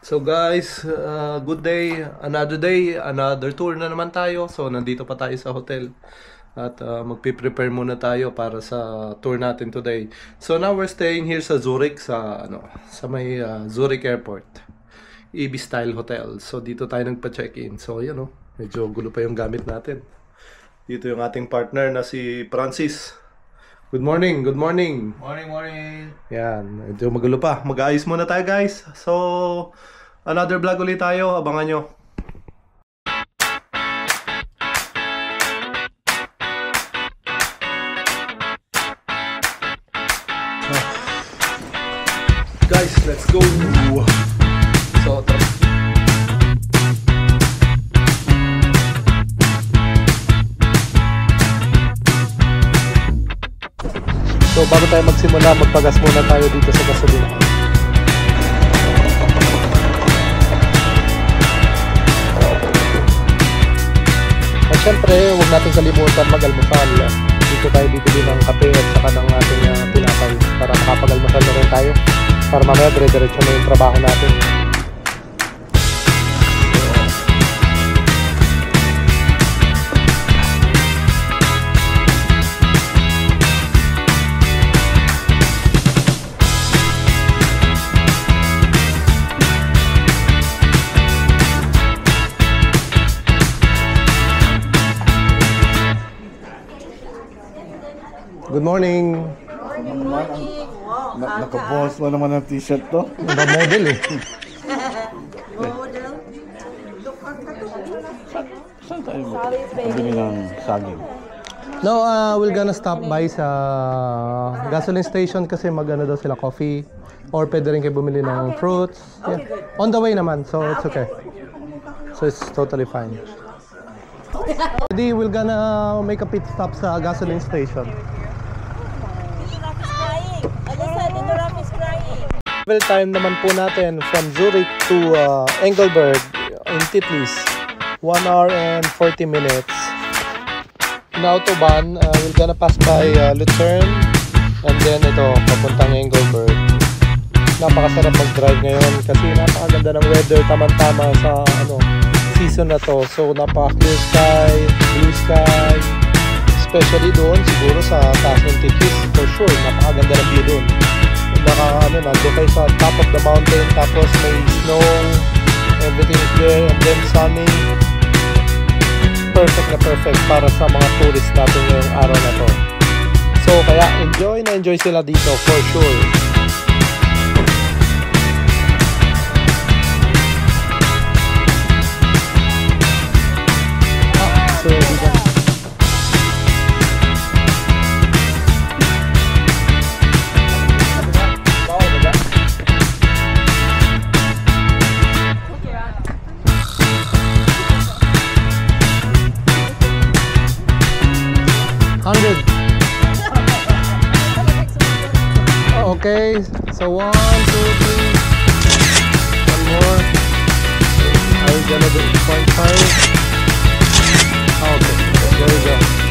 So guys, good day, another tour na naman tayo. So nandito pa tayo sa hotel at magpi-prepare muna tayo para sa tour natin today. So now we're staying here sa Zurich, sa may Zurich Airport, EB Style Hotel. So dito tayo nagpa-check-in. So medyo gulo pa yung gamit natin. Dito yung ating partner na si Francis. Good morning, good morning. Morning. Yan, medyo magulo pa. Mag-aayos muna tayo guys. So, another vlog ulit tayo. Abangan nyo. Guys, let's go. So, tara. So bago tayo magsimula, magpagas muna tayo dito sa gasolina. At syempre, huwag natin kalimutan mag-almusal. Dito tayo bibili ng kape at saka ng ating tinapay para makapag-almusal na rin tayo. Para mamaya dire-diretso na yung trabaho natin. Good morning. Nakapost mo naman ang t-shirt to. Model eh. Saan tayo bibili ng saging? No, we're gonna stop by sa gasoline station kasi magano daw sila coffee or pwede rin kayo bumili ng fruits. Yeah. On the way naman, so it's okay. So it's totally fine. Today we're gonna make a pit stop sa gasoline station. Travel time naman po natin from Zurich to Engelberg in Titlis, 1 hour and 40 minutes. In Autobahn, we're gonna pass by Lucerne and then ito, papuntang Engelberg. Napakasarap mag-drive ngayon kasi napakaganda ng weather, tamang-tama sa season na to. So napaka-clear sky, blue sky, especially doon siguro sa taas ng Titlis, for sure, napakaganda ng view doon. Nandun kayo sa top of the mountain, tapos may snow, everything is there, and then sunny. Perfect na perfect para sa mga tourists natin ngayong araw na to. So kaya enjoy sila dito for sure. So dito 100. Okay, so 1, 2, 3. One more. Are we gonna do 0.5? Okay, there we go.